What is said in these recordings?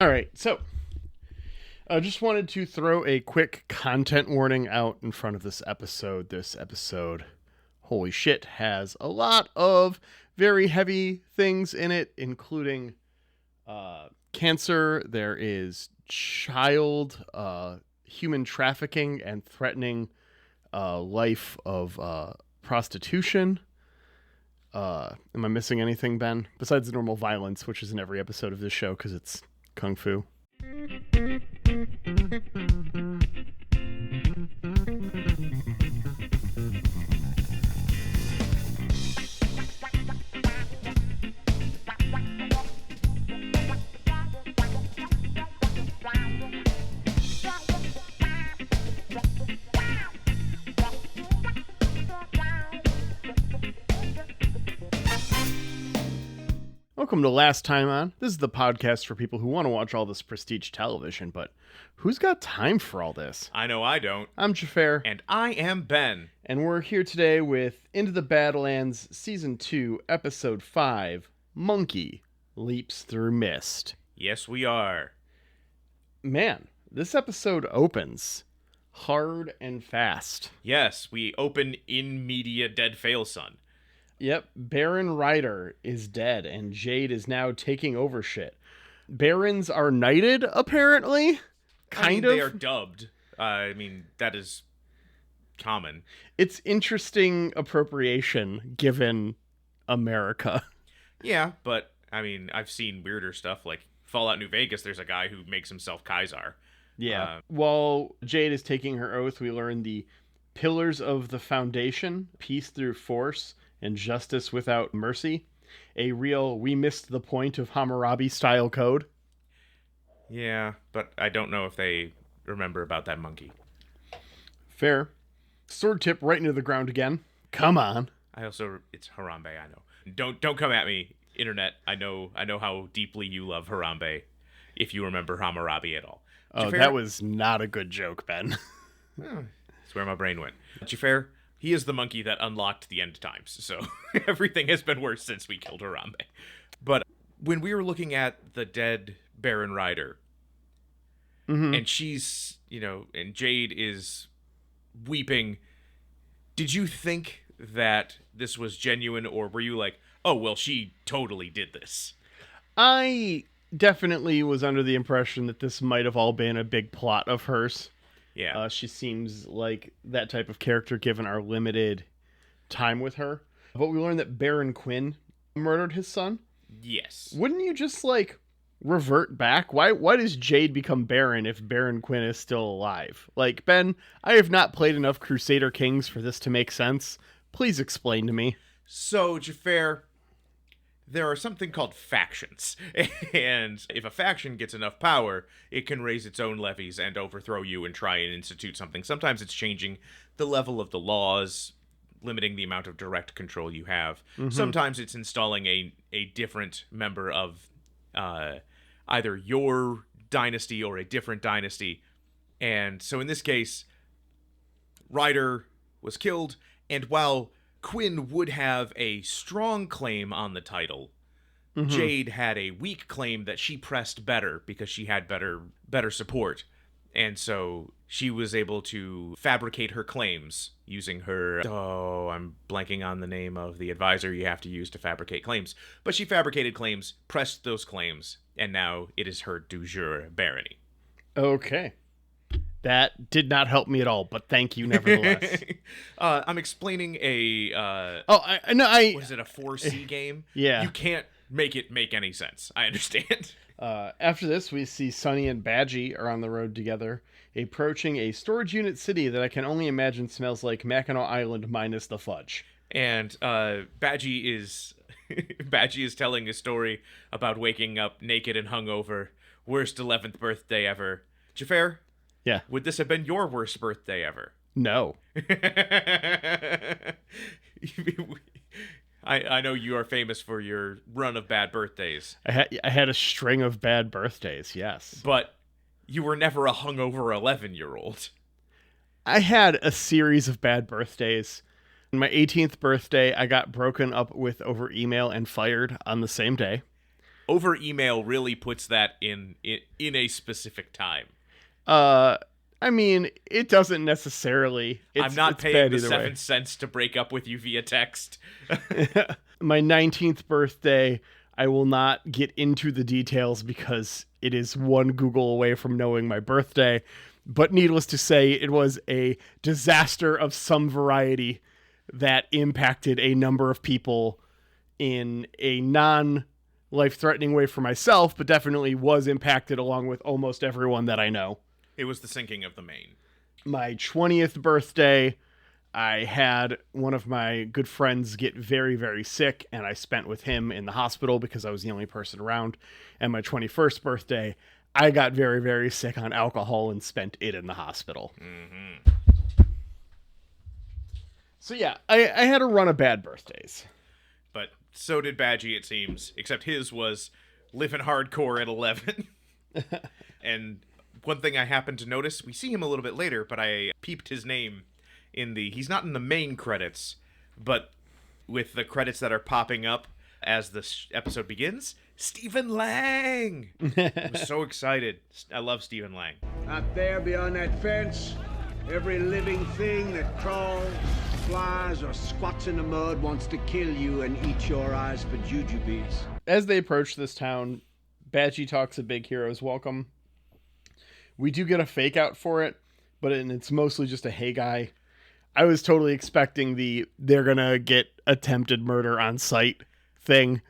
All right, so I just wanted to throw a quick content warning out in front of this episode. This episode, holy shit, has a lot of very heavy things in it, including cancer. There is child human trafficking and threatening life of prostitution. Am I missing anything, Ben? Besides the normal violence, which is in every episode of this show because it's Kung Fu. Welcome to Last Time On. This is the podcast for people who want to watch all this prestige television, but who's got time for all this? I know I don't. I'm Xhafer. And I am Ben. And we're here today with Into the Badlands, Season 2, Episode 5, Monkey Leaps Through Mist. Yes, we are. Man, this episode opens hard and fast. Yes, we open in media dead fail son. Yep, Baron Ryder is dead, and Jade is now taking over shit. Barons are knighted, apparently. Kind of. They are dubbed. That is common. It's interesting appropriation, given America. Yeah, but, I've seen weirder stuff, like Fallout New Vegas, there's a guy who makes himself Kaiser. Yeah. While Jade is taking her oath, we learn the pillars of the Foundation, peace through force, and justice without mercy. A real we missed the point of Hammurabi style code. Yeah, but I don't know if they remember about that monkey. Fair. Sword tip right into the ground again. Come on. It's Harambe, I know. Don't come at me, internet. I know how deeply you love Harambe, if you remember Hammurabi at all. Oh, Xhafer? That was not a good joke, Ben. That's where my brain went. Xhafer, he is the monkey that unlocked the end times, so everything has been worse since we killed Harambe. But when we were looking at the dead Baron Ryder, and she's, and Jade is weeping, did you think that this was genuine, or were you like, oh, well, she totally did this? I definitely was under the impression that this might have all been a big plot of hers. Yeah. She seems like that type of character given our limited time with her. But we learned that Baron Quinn murdered his son. Yes. Wouldn't you just, revert back? Why does Jade become Baron if Baron Quinn is still alive? Ben, I have not played enough Crusader Kings for this to make sense. Please explain to me. So, Xhafer, there are something called factions, and if a faction gets enough power, it can raise its own levies and overthrow you and try and institute something. Sometimes it's changing the level of the laws, limiting the amount of direct control you have. Sometimes it's installing a different member of either your dynasty or a different dynasty. And so in this case, Ryder was killed, and while Quinn would have a strong claim on the title, Jade had a weak claim that she pressed better because she had better support. And so she was able to fabricate her claims using her... Oh, I'm blanking on the name of the advisor you have to use to fabricate claims. But she fabricated claims, pressed those claims, and now it is her du jour barony. Okay. That did not help me at all, but thank you nevertheless. I'm explaining a... I know. What is it, a 4C game? Yeah. You can't make it make any sense. I understand. After this, we see Sunny and Badgie are on the road together, approaching a storage unit city that I can only imagine smells like Mackinac Island minus the fudge. And Badgie is Badgie is telling a story about waking up naked and hungover. Worst 11th birthday ever. Xhafer? Yeah. Would this have been your worst birthday ever? No. I know you are famous for your run of bad birthdays. I had a string of bad birthdays, yes. But you were never a hungover 11-year-old. I had a series of bad birthdays. On my 18th birthday, I got broken up with over email and fired on the same day. over email really puts that in a specific time. I mean, it doesn't necessarily. I'm not it's paying bad the either 7 way. cents to break up with you via text. My 19th birthday, I will not get into the details because it is one Google away from knowing my birthday. But needless to say, it was a disaster of some variety that impacted a number of people in a non-life-threatening way for myself, but definitely was impacted along with almost everyone that I know. It was the sinking of the Maine. My 20th birthday, I had one of my good friends get very, very sick, and I spent with him in the hospital because I was the only person around. And my 21st birthday, I got very, very sick on alcohol and spent it in the hospital. Mm-hmm. So yeah, I had a run of bad birthdays. But so did Badgie, it seems, except his was living hardcore at 11. And one thing I happened to notice, we see him a little bit later, but I peeped his name he's not in the main credits, but with the credits that are popping up as the episode begins, Stephen Lang! I'm so excited. I love Stephen Lang. Out there beyond that fence, every living thing that crawls, flies, or squats in the mud wants to kill you and eat your eyes for jujubes. As they approach this town, Badgie talks a big hero's welcome. We do get a fake out for it, but it's mostly just a hey guy. I was totally expecting they're gonna get attempted murder on sight thing.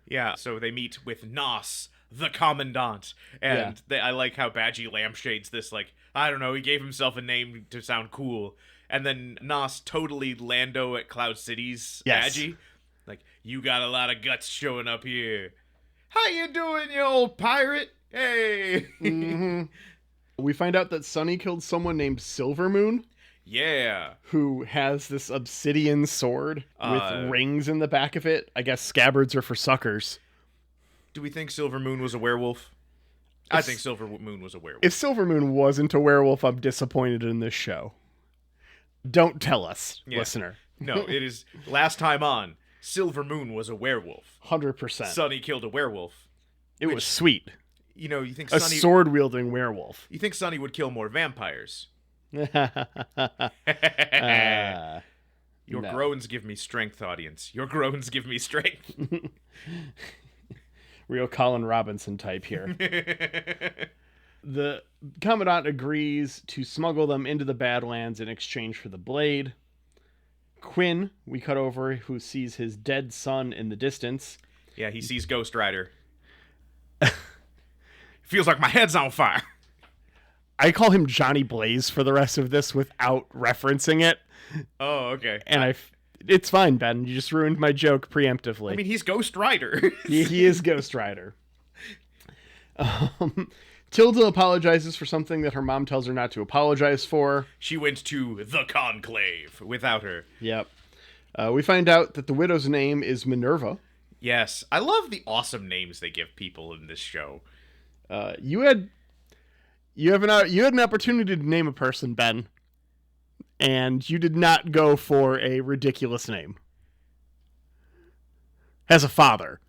Yeah, so they meet with Nos, the Commandant, and I like how Badgie lampshades this, like, I don't know, he gave himself a name to sound cool, and then Nos totally Lando at Cloud City's Badgie. Like, you got a lot of guts showing up here. How you doing, you old pirate? Hey! Mm-hmm. We find out that Sonny killed someone named Silvermoon. Yeah. Who has this obsidian sword with rings in the back of it. I guess scabbards are for suckers. Do we think Silvermoon was a werewolf? I think Silvermoon was a werewolf. If Silvermoon wasn't a werewolf, I'm disappointed in this show. Don't tell us, listener. No, it is last time on, Silvermoon was a werewolf. 100%. Sonny killed a werewolf. It was sweet. You know, you think a Sonny... sword-wielding werewolf. You think Sonny would kill more vampires. Your groans give me strength, audience. Your groans give me strength. Real Colin Robinson type here. The Commandant agrees to smuggle them into the Badlands in exchange for the blade. Quinn, we cut over, who sees his dead son in the distance. Yeah, he sees Ghost Rider. Feels like my head's on fire. I call him Johnny Blaze for the rest of this without referencing it. Oh, okay. And it's fine, Ben. You just ruined my joke preemptively. I mean, he's Ghost Rider. he is Ghost Rider. Tilda apologizes for something that her mom tells her not to apologize for. She went to the Conclave without her. Yep. We find out that the widow's name is Minerva. Yes. I love the awesome names they give people in this show. You had an opportunity to name a person, Ben, and you did not go for a ridiculous name. As a father.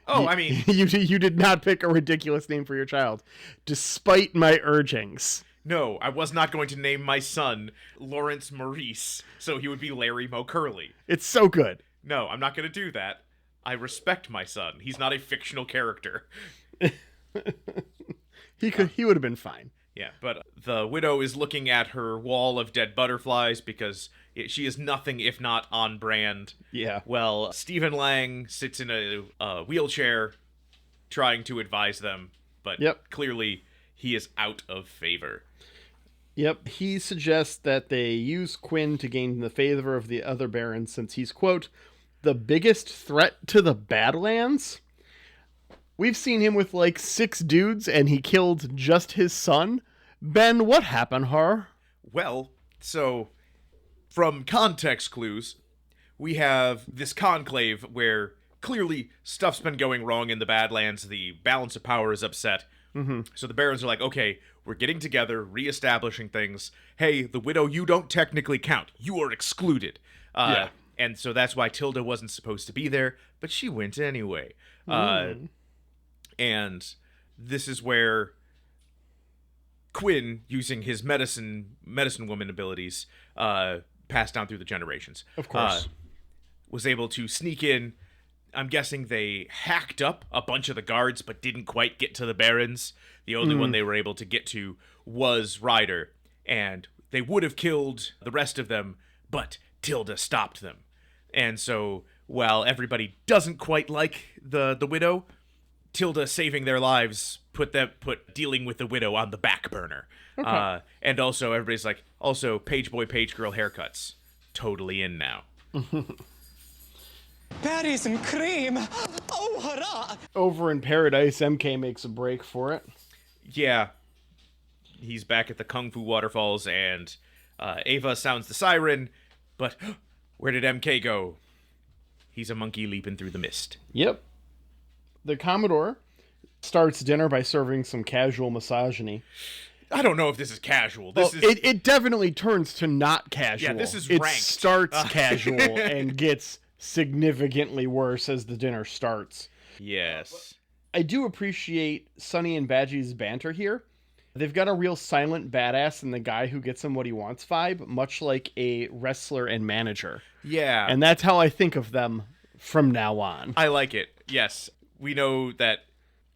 Oh, I mean... You did not pick a ridiculous name for your child, despite my urgings. No, I was not going to name my son Lawrence Maurice, so he would be Larry Moe Curley. It's so good. No, I'm not going to do that. I respect my son. He's not a fictional character. He would have been fine. Yeah, but the widow is looking at her wall of dead butterflies because she is nothing if not on brand. Yeah. Well, Stephen Lang sits in a wheelchair trying to advise them, but clearly he is out of favor. Yep, he suggests that they use Quinn to gain the favor of the other barons since he's, quote, the biggest threat to the Badlands. We've seen him with like 6 dudes and he killed just his son. Ben, what happened, her? Well, so from context clues, we have this conclave where clearly stuff's been going wrong in the Badlands. The balance of power is upset. Mm-hmm. So the barons are like, okay, we're getting together, reestablishing things. Hey, the widow, you don't technically count. You are excluded. And so that's why Tilda wasn't supposed to be there, but she went anyway. And this is where Quinn, using his medicine woman abilities, passed down through the generations, Of course. was able to sneak in. I'm guessing they hacked up a bunch of the guards, but didn't quite get to the Barons. The only one they were able to get to was Ryder, and they would have killed the rest of them, but Tilda stopped them. And so, while everybody doesn't quite like the Widow, Tilda saving their lives put dealing with the Widow on the back burner. Okay. And also, everybody's like, also, page boy, page girl haircuts. Totally in now. Berries and cream. Oh, hurrah! Over in Paradise, MK makes a break for it. Yeah. He's back at the Kung Fu waterfalls, and Ava sounds the siren, but where did MK go? He's a monkey leaping through the mist. Yep. The Commodore starts dinner by serving some casual misogyny. I don't know if this is casual. It definitely turns to not casual. Yeah, this is it ranked. starts casual and gets significantly worse as the dinner starts. Yes. I do appreciate Sonny and Badgie's banter here. They've got a real silent badass and the guy who gets him what he wants vibe, much like a wrestler and manager. Yeah. And that's how I think of them from now on. I like it. Yes. We know that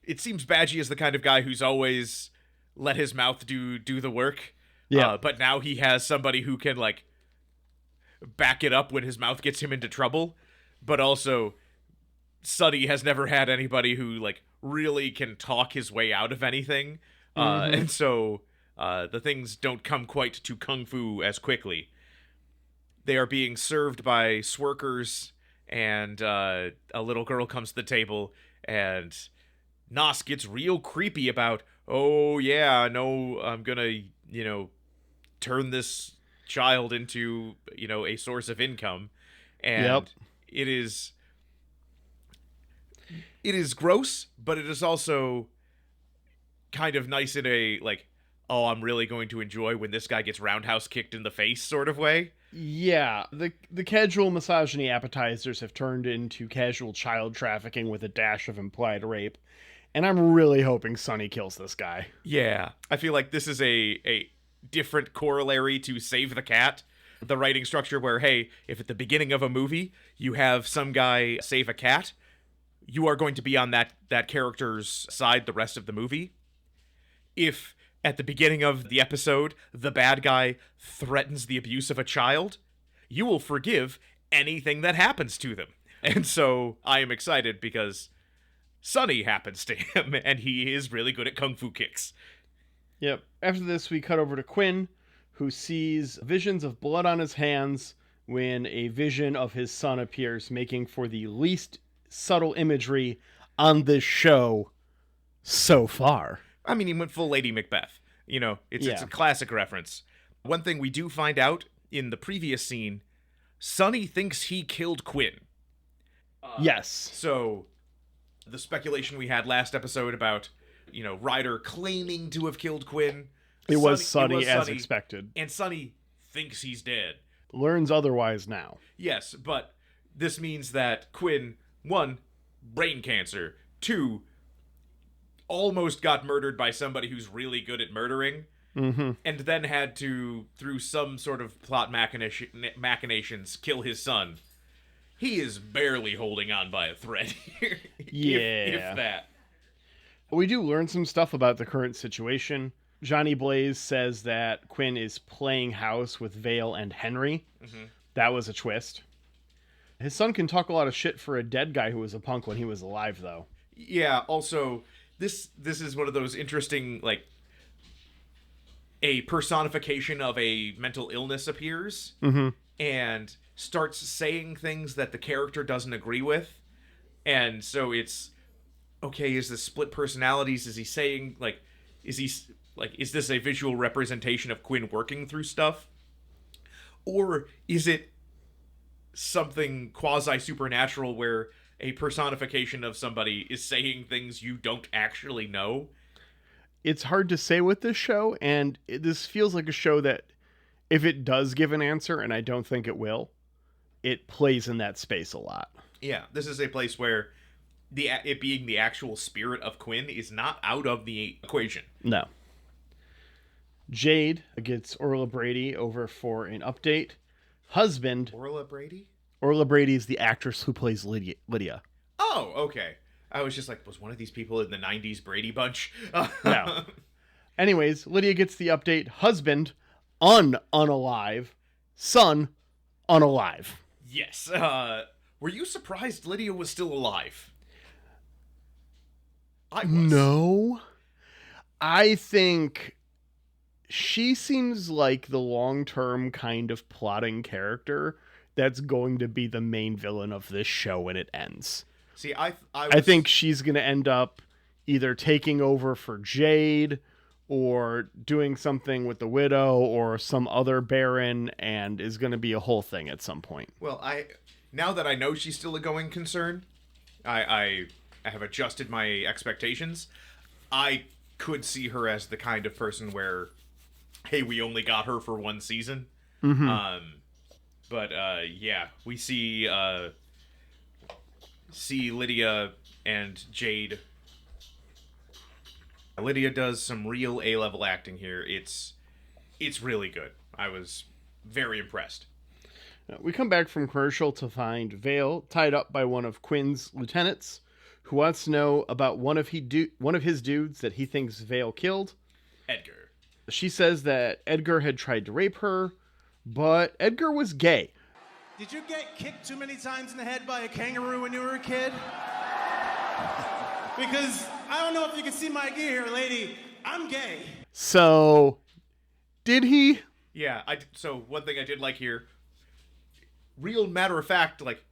it seems Badgie is the kind of guy who's always let his mouth do the work. Yeah. But now he has somebody who can, like, back it up when his mouth gets him into trouble. But also, Sonny has never had anybody who, like, really can talk his way out of anything. And so the things don't come quite to kung fu as quickly. They are being served by swerkers, and a little girl comes to the table, and Nos gets real creepy about, oh yeah, no, I'm gonna, turn this child into, a source of income. And it is gross, but it is also kind of nice in a, like, oh, I'm really going to enjoy when this guy gets roundhouse kicked in the face sort of way. Yeah, the casual misogyny appetizers have turned into casual child trafficking with a dash of implied rape, and I'm really hoping Sonny kills this guy. Yeah, I feel like this is a different corollary to Save the Cat, the writing structure where, hey, if at the beginning of a movie you have some guy save a cat, you are going to be on that character's side the rest of the movie. If at the beginning of the episode, the bad guy threatens the abuse of a child, you will forgive anything that happens to them. And so I am excited because Sonny happens to him, and he is really good at kung fu kicks. Yep. After this, we cut over to Quinn, who sees visions of blood on his hands when a vision of his son appears, making for the least subtle imagery on this show so far. I mean, he went full Lady Macbeth. It's a classic reference. One thing we do find out in the previous scene, Sonny thinks he killed Quinn. Yes. So, the speculation we had last episode about, Ryder claiming to have killed Quinn. It was Sonny as expected. And Sonny thinks he's dead. Learns otherwise now. Yes, but this means that Quinn, 1, brain cancer, 2, almost got murdered by somebody who's really good at murdering, and then had to, through some sort of plot machinations, kill his son. He is barely holding on by a thread here. if that. We do learn some stuff about the current situation. Johnny Blaze says that Quinn is playing house with Vale and Henry. That was a twist. His son can talk a lot of shit for a dead guy who was a punk when he was alive, though. Yeah, also, this is one of those interesting, like, a personification of a mental illness appears, and starts saying things that the character doesn't agree with. And so it's, okay, is this split personalities? Is he saying, like, is this a visual representation of Quinn working through stuff? Or is it something quasi-supernatural where a personification of somebody is saying things you don't actually know? It's hard to say with this show, and this feels like a show that, if it does give an answer, and I don't think it will, it plays in that space a lot. Yeah, this is a place where it being the actual spirit of Quinn is not out of the equation. No. Jade gets Orla Brady over for an update. Husband. Orla Brady? Orla Brady is the actress who plays Lydia. Oh, okay. I was just like, was one of these people in the 90s Brady Bunch? No. Anyways, Lydia gets the update. Husband, unalive. Son, unalive. Yes. Were you surprised Lydia was still alive? I was. No. I think she seems like the long-term kind of plotting character that's going to be the main villain of this show when it ends. See, I think she's going to end up either taking over for Jade or doing something with the Widow or some other Baron, and is going to be a whole thing at some point. Well, now that I know she's still a going concern, I have adjusted my expectations. I could see her as the kind of person where, hey, we only got her for one season. Mm-hmm. But yeah, we see Lydia and Jade. Lydia does some real A-level acting here. It's really good. I was very impressed. We come back from commercial to find Vale tied up by one of Quinn's lieutenants, who wants to know about one of his dudes that he thinks Vale killed. Edgar. She says that Edgar had tried to rape her, but Edgar was gay. Did you get kicked too many times in the head by a kangaroo when you were a kid? Because I don't know if you can see my gear, lady. I'm gay. So, did he? Yeah. So one thing I did like here, real matter of fact, like,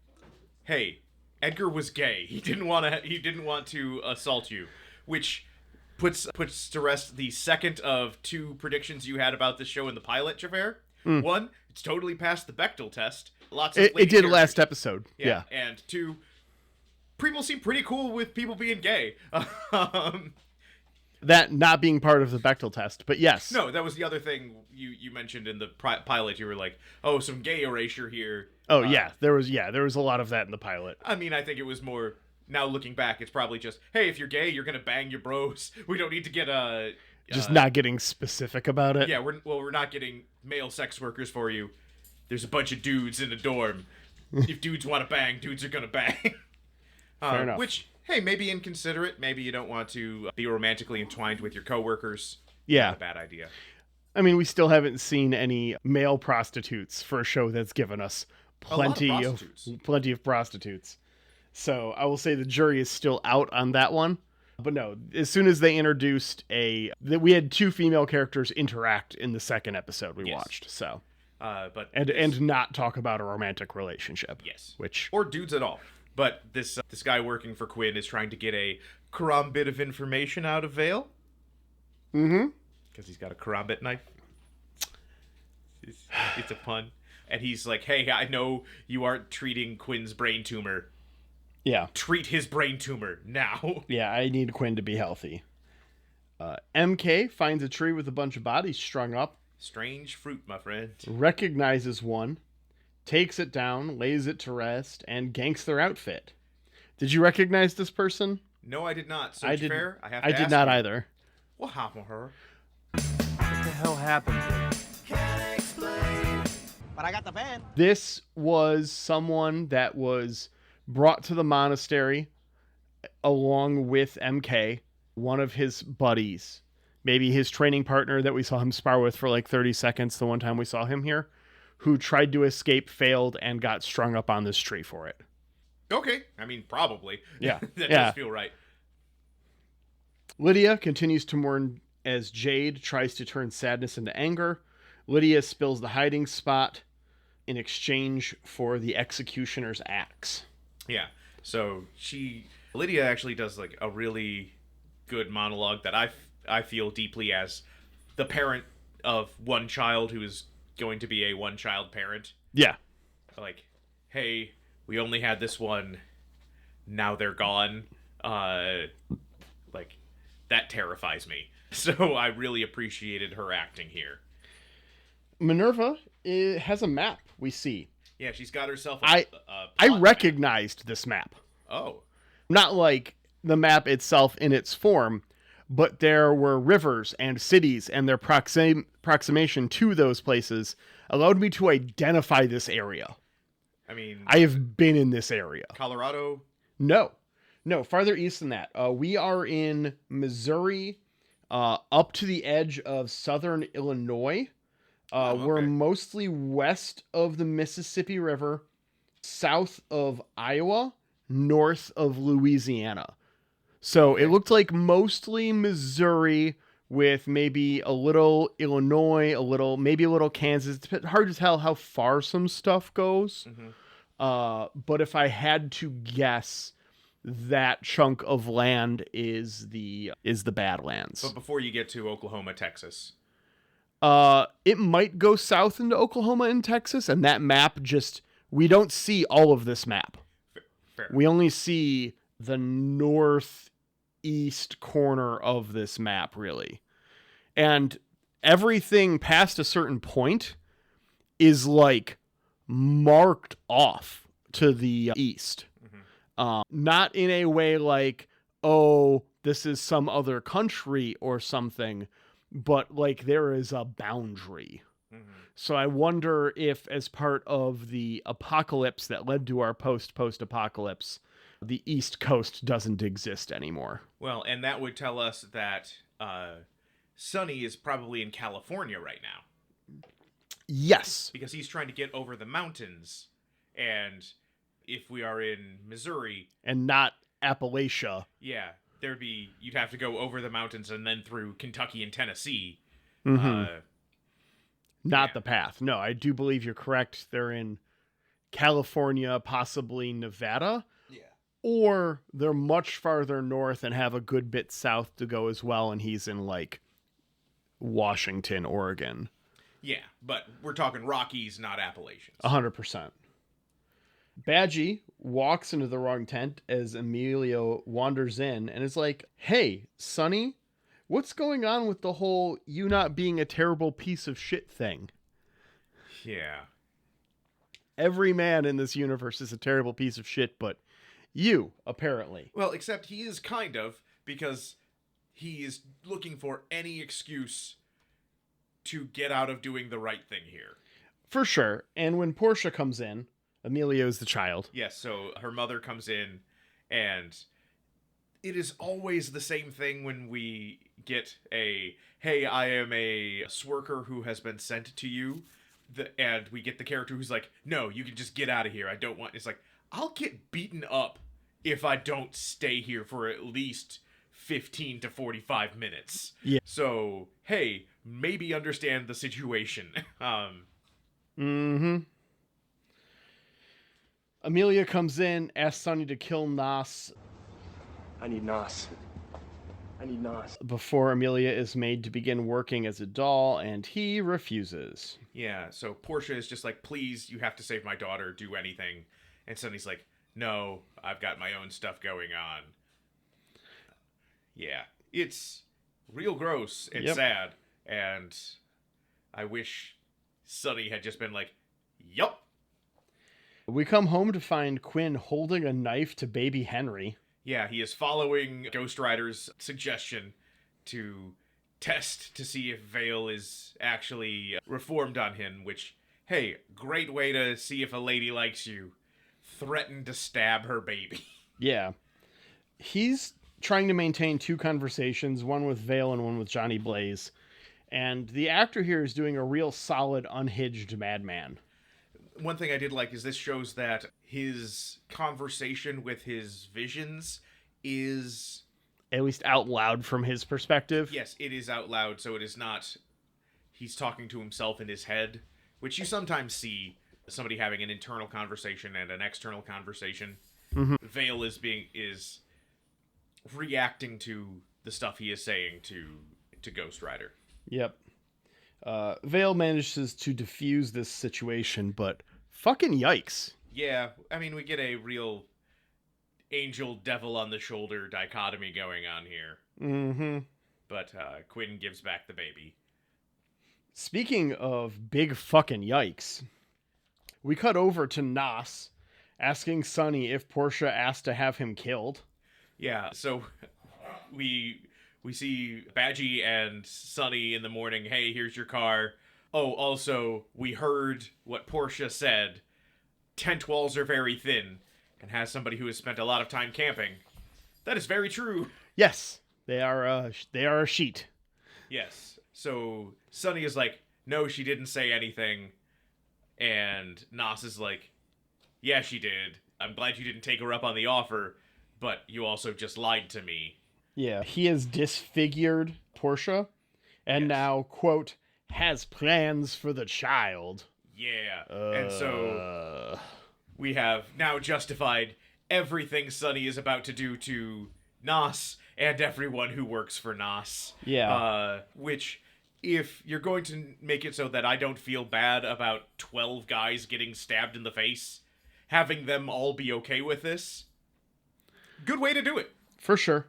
hey, Edgar was gay. He didn't want to assault you, which puts to rest the second of two predictions you had about this show in the pilot, Xhafer. One, it's totally passed the Bechdel test. It did characters. Last episode. Yeah. And two, people seem pretty cool with people being gay. That not being part of the Bechdel test, but yes. No, that was the other thing you mentioned in the pilot. You were like, oh, some gay erasure here. Oh, yeah. There was a lot of that in the pilot. I mean, I think it was more, now looking back, it's probably just, hey, if you're gay, you're going to bang your bros. We don't need to get just not getting specific about it. Yeah, we're not getting male sex workers for you. There's a bunch of dudes in the dorm. If dudes want to bang, dudes are going to bang. Fair enough. Which, hey, maybe inconsiderate. Maybe you don't want to be romantically entwined with your coworkers. Yeah. Not a bad idea. I mean, we still haven't seen any male prostitutes for a show that's given us plenty of prostitutes. So I will say the jury is still out on that one. But no, as soon as they introduced we had two female characters interact in the second episode we watched. So, and not talk about a romantic relationship. Yes. Or dudes at all. But this guy working for Quinn is trying to get a karambit of information out of Vale. Mm-hmm. Because he's got a karambit knife. It's a pun. And he's like, hey, I know you aren't treating Quinn's brain tumor. Yeah. Treat his brain tumor now. Yeah, I need Quinn to be healthy. MK finds a tree with a bunch of bodies strung up. Strange fruit, my friend. Recognizes one. Takes it down, lays it to rest, and ganks their outfit. Did you recognize this person? No, I did not. So I did not either. What happened to her? What the hell happened to her? Can't explain. But I got the van. This was someone that was brought to the monastery along with MK, one of his buddies. Maybe his training partner that we saw him spar with for like 30 seconds the one time we saw him here, who tried to escape, failed, and got strung up on this tree for it. Okay. I mean, probably. Yeah. That does feel right. Lydia continues to mourn as Jade tries to turn sadness into anger. Lydia spills the hiding spot in exchange for the executioner's axe. Yeah. So Lydia actually does like a really good monologue that I feel deeply as the parent of one child who is going to be a one-child parent. Yeah. Like, hey, we only had this one. Now they're gone. Like, that terrifies me. So I really appreciated her acting here. Minerva has a map, we see. Yeah, she's got herself I recognized this map. Oh. Not like the map itself in its form, but there were rivers and cities, and their proximation to those places allowed me to identify this area. I mean, I have been in this area. Colorado? No, farther east than that. We are in Missouri, up to the edge of southern Illinois. We're mostly west of the Mississippi River, south of Iowa, north of Louisiana. So it looked like mostly Missouri with maybe a little Illinois, maybe a little Kansas. It's hard to tell how far some stuff goes. But if I had to guess, that chunk of land is the Badlands. But before you get to Oklahoma, Texas. It might go south into Oklahoma and Texas, and that map we don't see all of this map. Fair. We only see the northeast corner of this map, really. And everything past a certain point is like marked off to the east. Not in a way like, oh, this is some other country or something, but like there is a boundary. So I wonder if, as part of the apocalypse that led to our post-apocalypse, the East Coast doesn't exist anymore. Well, and that would tell us that Sonny is probably in California right now. Yes. Because he's trying to get over the mountains. And if we are in Missouri... And not Appalachia. Yeah, you'd have to go over the mountains and then through Kentucky and Tennessee. Not the path. No, I do believe you're correct. They're in California, possibly Nevada. Yeah. Or they're much farther north and have a good bit south to go as well, and he's in, like, Washington, Oregon. Yeah, but we're talking Rockies, not Appalachians. 100%. Badgie walks into the wrong tent as Emilio wanders in and is like, hey, Sonny, what's going on with the whole you not being a terrible piece of shit thing? Yeah. Every man in this universe is a terrible piece of shit, but you, apparently. Well, except he is kind of, because he is looking for any excuse to get out of doing the right thing here. For sure. And when Portia comes in, Emilio's the child. Yes, so her mother comes in, and it is always the same thing when we get hey, I am a sworker who has been sent to you, and we get the character who's like, no, you can just get out of here. I don't want... It's like, I'll get beaten up if I don't stay here for at least 15 to 45 minutes. Yeah. So, hey, maybe understand the situation. Amelia comes in, asks Sonny to kill Nas. I need Nas. Before Amelia is made to begin working as a doll, and he refuses. Yeah, so Portia is just like, please, you have to save my daughter, do anything. And Sonny's like, no, I've got my own stuff going on. Yeah, it's real gross and sad, and I wish Sonny had just been like, yup. We come home to find Quinn holding a knife to baby Henry. Yeah, he is following Ghost Rider's suggestion to test to see if Vale is actually reformed on him, which, hey, great way to see if a lady likes you. Threaten to stab her baby. Yeah. He's trying to maintain two conversations, one with Vale and one with Johnny Blaze. And the actor here is doing a real solid, unhinged madman. One thing I did like is this shows that his conversation with his visions is... At least out loud from his perspective. Yes, it is out loud, so it is not... He's talking to himself in his head, which you sometimes see somebody having an internal conversation and an external conversation. Vale is reacting to the stuff he is saying to Ghost Rider. Yep. Vale manages to diffuse this situation, but fucking yikes. Yeah, I mean, we get a real angel-devil on the shoulder dichotomy going on here. But Quinn gives back the baby. Speaking of big fucking yikes, we cut over to Nas asking Sonny if Portia asked to have him killed. Yeah, so we see Badgie and Sonny in the morning. Hey, here's your car. Oh, also, we heard what Portia said. Tent walls are very thin. And has somebody who has spent a lot of time camping. That is very true. Yes, they are a sheet. Yes. So Sonny is like, no, she didn't say anything. And Nos is like, yeah, she did. I'm glad you didn't take her up on the offer, but you also just lied to me. Yeah, he has disfigured Portia and now, quote, has plans for the child. Yeah. And so we have now justified everything Sonny is about to do to Nos and everyone who works for Nos. Yeah. Which, if you're going to make it so that I don't feel bad about 12 guys getting stabbed in the face, having them all be okay with this, good way to do it. For sure.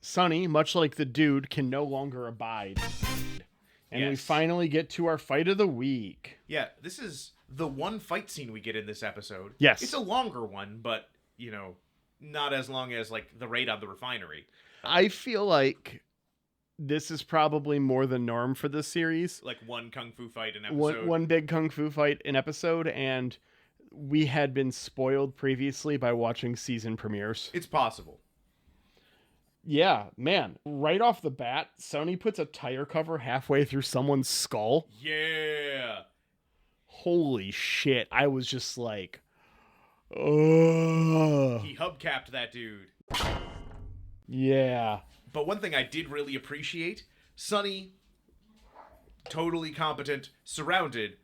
Sonny, much like the dude, can no longer abide. And we finally get to our fight of the week. Yeah, this is the one fight scene we get in this episode. Yes. It's a longer one, but, not as long as, the raid on the refinery. I feel like this is probably more the norm for this series. Like one kung fu fight an episode. One big kung fu fight an episode, and we had been spoiled previously by watching season premieres. It's possible. Yeah, man. Right off the bat, Sony puts a tire cover halfway through someone's skull. Yeah. Holy shit. I was just like, ugh. He hubcapped that dude. Yeah. But one thing I did really appreciate, Sonny, totally competent, surrounded,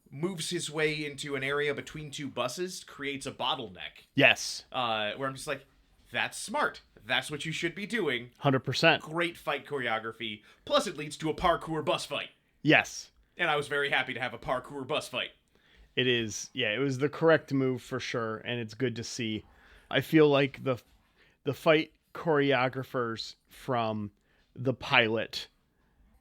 moves his way into an area between two buses, creates a bottleneck. Yes. Where I'm just like, that's smart. That's what you should be doing. 100%. Great fight choreography. Plus it leads to a parkour bus fight. Yes. And I was very happy to have a parkour bus fight. It is. Yeah, it was the correct move for sure, and it's good to see. I feel like the fight choreographers from the pilot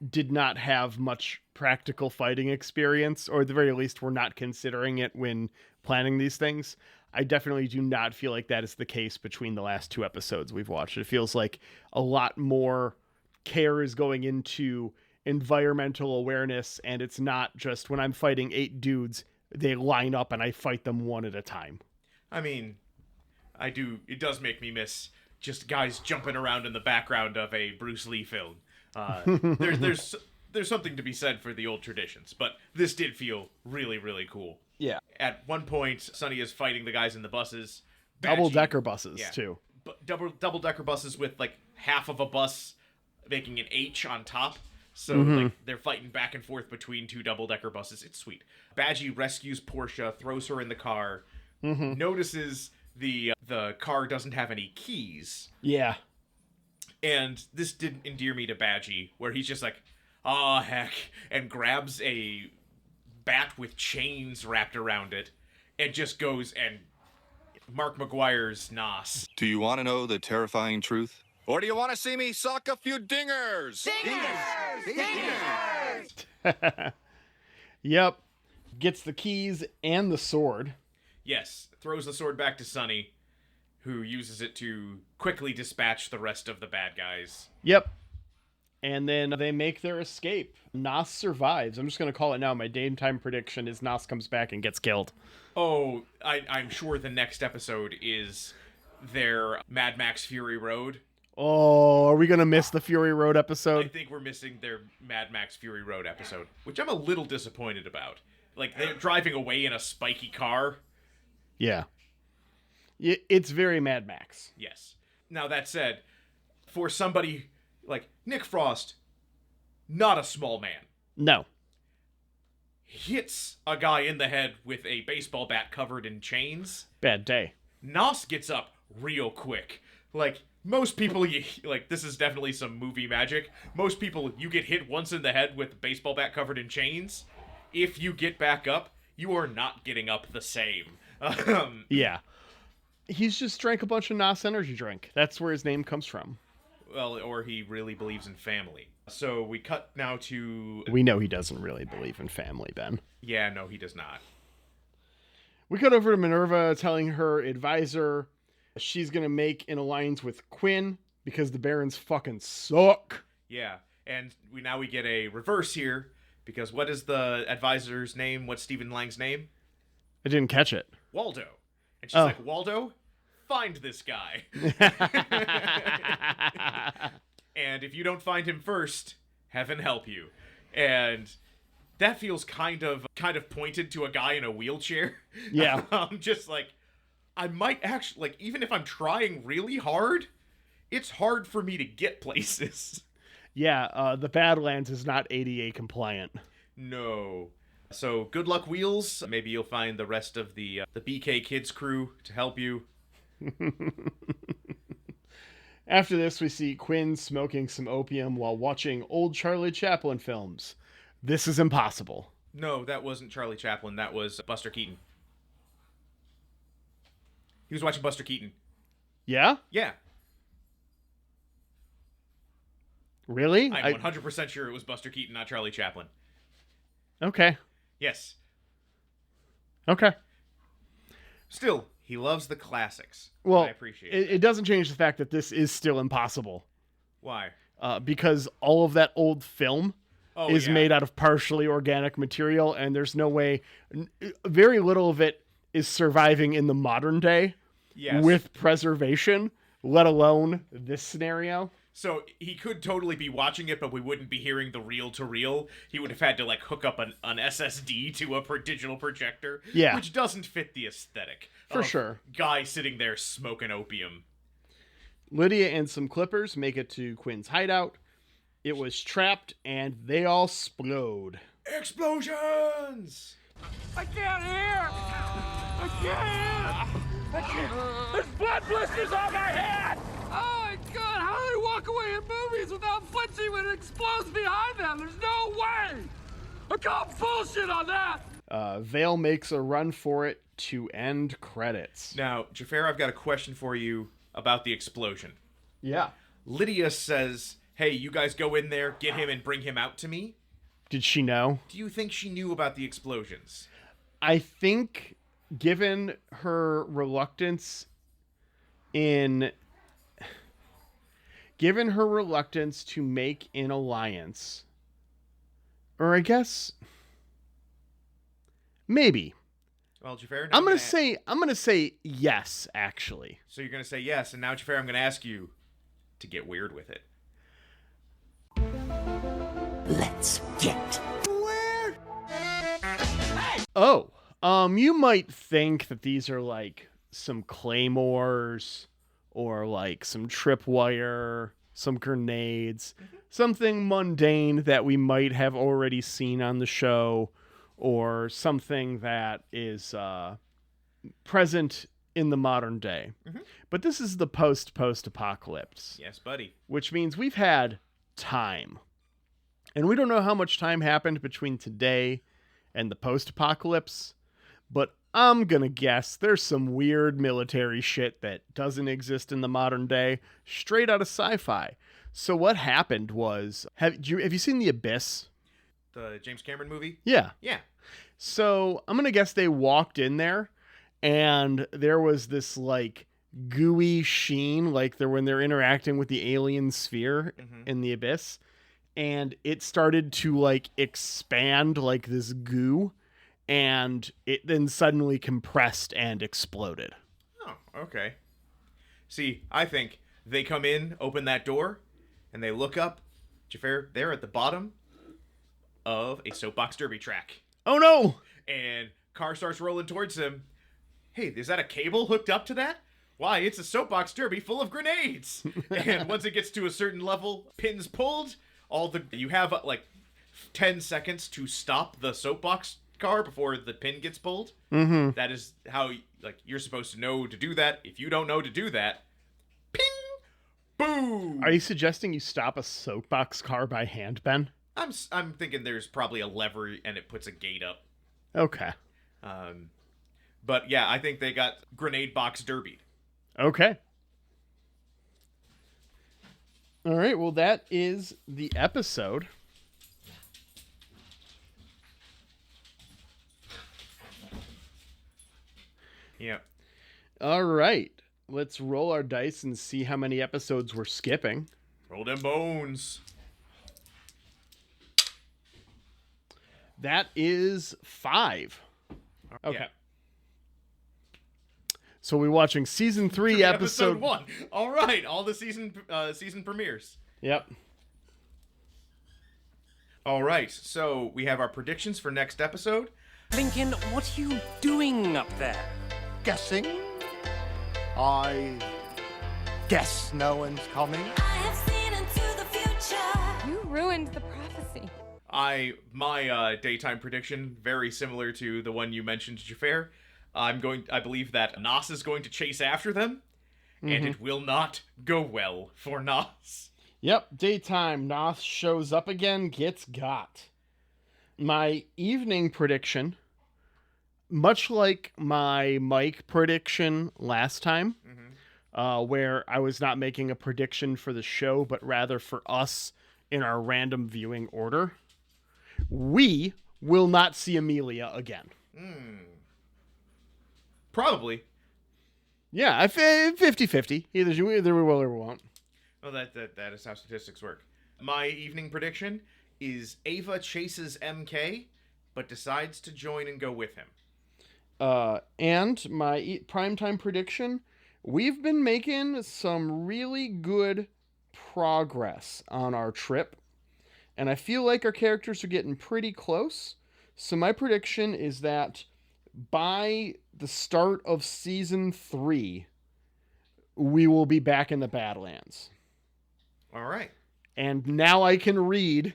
did not have much practical fighting experience, or at the very least were not considering it when planning these things. I definitely do not feel like that is the case between the last two episodes we've watched. It feels like a lot more care is going into environmental awareness, and it's not just when I'm fighting 8 dudes, they line up and I fight them one at a time. I mean, it does make me miss just guys jumping around in the background of a Bruce Lee film. There's something to be said for the old traditions, but this did feel really, really cool. Yeah. At one point, Sonny is fighting the guys in the buses. Double-decker buses, too. Double-decker buses with, half of a bus making an H on top. So, they're fighting back and forth between two double-decker buses. It's sweet. Badgie rescues Portia, throws her in the car, notices the car doesn't have any keys. Yeah. And this didn't endear me to Badgie, where he's just like, "Aw, heck," and grabs a bat with chains wrapped around it and just goes and Mark McGuire's Nos. Do you want to know the terrifying truth? Or do you want to see me sock a few dingers? Dingers! Yep. Gets the keys and the sword. Yes. Throws the sword back to Sonny, who uses it to quickly dispatch the rest of the bad guys. Yep. And then they make their escape. Nos survives. I'm just going to call it now. My daytime prediction is Nos comes back and gets killed. Oh, I'm sure the next episode is their Mad Max Fury Road. Oh, are we going to miss the Fury Road episode? I think we're missing their Mad Max Fury Road episode, which I'm a little disappointed about. They're driving away in a spiky car. Yeah. It's very Mad Max. Yes. Now, that said, for somebody like Nick Frost, not a small man. No. Hits a guy in the head with a baseball bat covered in chains. Bad day. Nos gets up real quick. Most people, this is definitely some movie magic. Most people, you get hit once in the head with a baseball bat covered in chains. If you get back up, you are not getting up the same. Yeah. He's just drank a bunch of Nos energy drink. That's where his name comes from. Well, or he really believes in family. So we cut now to... We know he doesn't really believe in family, Ben. Yeah, no, he does not. We cut over to Minerva telling her advisor She's going to make an alliance with Quinn because the Barons fucking suck. Yeah, and now we get a reverse here, because what is the advisor's name? What's Stephen Lang's name? I didn't catch it. Waldo. And she's like, Waldo, find this guy. And if you don't find him first, heaven help you. And that feels kind of pointed to a guy in a wheelchair. Yeah. I'm just like, I might actually, like, even if I'm trying really hard, it's hard for me to get places. Yeah, the Badlands is not ADA compliant. No. So good luck, Wheels. Maybe you'll find the rest of the BK Kids crew to help you. After this, we see Quinn smoking some opium while watching old Charlie Chaplin films. This is impossible. No, that wasn't Charlie Chaplin. That was Buster Keaton. He was watching Buster Keaton. Yeah? Yeah. Really? I'm 100% sure it was Buster Keaton, not Charlie Chaplin. Okay. Yes. Okay. Still, he loves the classics. Well, I appreciate it. It doesn't change the fact that this is still impossible. Why? Because all of that old film is made out of partially organic material, and there's no way... Very little of it is surviving in the modern day with preservation, let alone this scenario. So he could totally be watching it, but we wouldn't be hearing the reel-to-reel. He would have had to, like, hook up an SSD to a digital projector. Yeah. Which doesn't fit the aesthetic. For sure. Guy sitting there smoking opium. Lydia and some Clippers make it to Quinn's hideout. It was trapped, and they all splode. Explosions! I can't hear! I can't hear! I can't... There's blood blisters on my head! Oh my god, how do they walk away in movies without flinching when it explodes behind them? There's no way! I call bullshit on that! Vale makes a run for it to end credits. Now, Xhafer, I've got a question for you about the explosion. Yeah. Lydia says, hey, you guys go in there, get him, and bring him out to me. Did she know? Do you think she knew about the explosions? I think, given her reluctance to make an alliance, or I guess maybe. Well, Xhafer, I'm gonna say yes, actually. So you're gonna say yes, and now, Xhafer, I'm gonna ask you to get weird with it. Let's get weird! Hey! Oh, you might think that these are like some claymores or like some tripwire, some grenades, something mundane that we might have already seen on the show, or something that is present in the modern day. But this is the post-apocalypse. Yes, buddy. Which means we've had time. And we don't know how much time happened between today and the post-apocalypse, but I'm gonna guess there's some weird military shit that doesn't exist in the modern day, straight out of sci-fi. So what happened was, have you seen The Abyss? The James Cameron movie? Yeah. Yeah. So I'm gonna guess they walked in there, and there was this like gooey sheen, like when they're interacting with the alien sphere in The Abyss. And it started to like expand like this goo, and it then suddenly compressed and exploded. Oh, okay. See, I think they come in, open that door, and they look up. Xhafer, they're at the bottom of a soapbox derby track. Oh no! And car starts rolling towards them. Hey, is that a cable hooked up to that? Why, it's a soapbox derby full of grenades. And once it gets to a certain level, pins pulled. You have like 10 seconds to stop the soapbox car before the pin gets pulled. That is how you're supposed to know to do that. If you don't know to do that, ping, boom. Are you suggesting you stop a soapbox car by hand, Ben? I'm thinking there's probably a lever and it puts a gate up. Okay. But yeah, I think they got grenade box derbied. Okay. All right, well, that is the episode. Yeah. All right. Let's roll our dice and see how many episodes we're skipping. Roll them bones. That is 5. Okay. Yeah. So we're watching season 3, episode 1. All right, all the season premieres. Yep. All right, so we have our predictions for next episode. Lincoln, what are you doing up there? Guessing. I guess no one's coming. I have seen into the future. You ruined the prophecy. My daytime prediction, very similar to the one you mentioned, Xhafer. I believe that Nas is going to chase after them, and it will not go well for Nas. Yep, daytime. Noth shows up again, gets got. My evening prediction, much like my Mike prediction last time, where I was not making a prediction for the show, but rather for us in our random viewing order, we will not see Amelia again. Probably. Yeah, 50-50. Either we will or we won't. Well, that is how statistics work. My evening prediction is Ava chases MK, but decides to join and go with him. And my primetime prediction, we've been making some really good progress on our trip, and I feel like our characters are getting pretty close. So my prediction is that by the start of season 3, we will be back in the Badlands. All right. And now I can read.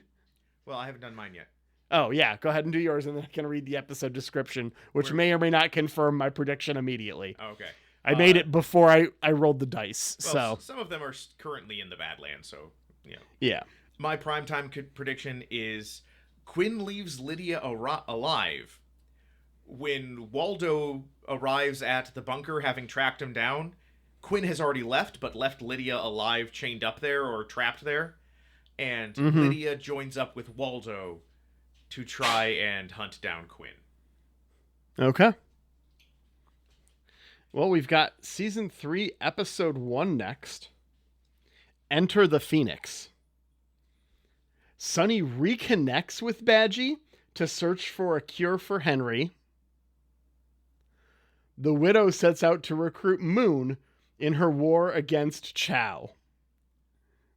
Well, I haven't done mine yet. Oh, yeah. Go ahead and do yours, and then I can read the episode description, which may or may not confirm my prediction immediately. Okay. I made it before I rolled the dice. Well, so some of them are currently in the Badlands, so, you know. Yeah. My primetime prediction is Quinn leaves Lydia alive. When Waldo arrives at the bunker, having tracked him down, Quinn has already left, but left Lydia alive, chained up there, or trapped there. And Lydia joins up with Waldo to try and hunt down Quinn. Okay. Well, we've got season 3, episode 1 next. Enter the Phoenix. Sunny reconnects with Badgie to search for a cure for Henry. The Widow sets out to recruit Moon in her war against Chow.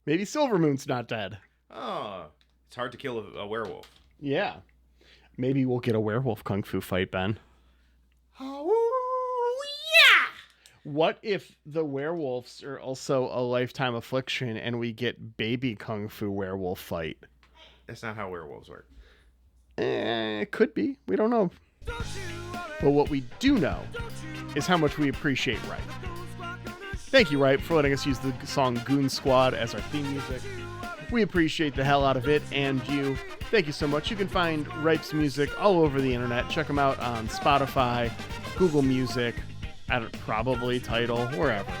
Maybe Silvermoon's not dead. Oh, it's hard to kill a werewolf. Yeah. Maybe we'll get a werewolf kung fu fight, Ben. Oh, yeah! What if the werewolves are also a lifetime affliction and we get baby kung fu werewolf fight? That's not how werewolves work. It could be. We don't know. But what we do know is how much we appreciate Ripe. Thank you, Ripe, for letting us use the song Goon Squad as our theme music. We appreciate the hell out of it and you. Thank you so much. You can find Ripe's music all over the internet. Check them out on Spotify, Google Music, probably Tidal, wherever.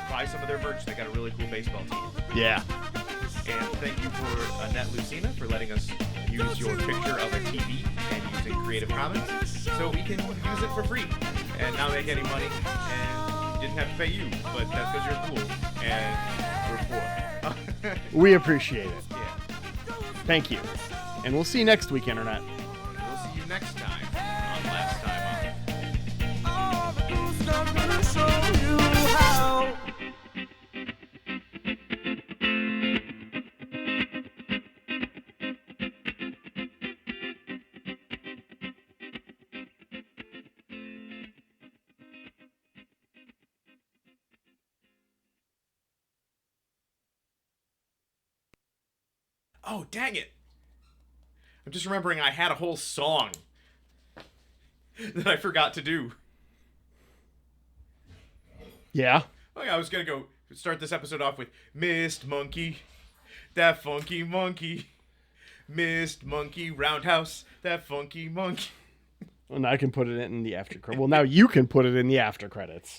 Buy some of their merch. They got a really cool baseball team. Yeah. And thank you for Annette Lucina for letting us use your picture of a TV and using Creative Commons so we can use it for free and not make any money and didn't have to pay you, but that's because you're cool and we're poor. We appreciate it. Yeah. Thank you. And we'll see you next week, Internet. We'll see you next time on Last Time On. Oh, dang it. I'm just remembering I had a whole song that I forgot to do. Yeah? Oh, yeah, I was going to go start this episode off with Mist Monkey, that funky monkey. Mist Monkey, roundhouse, that funky monkey. Well, now I can put it in the after credits. Well, now you can put it in the after credits.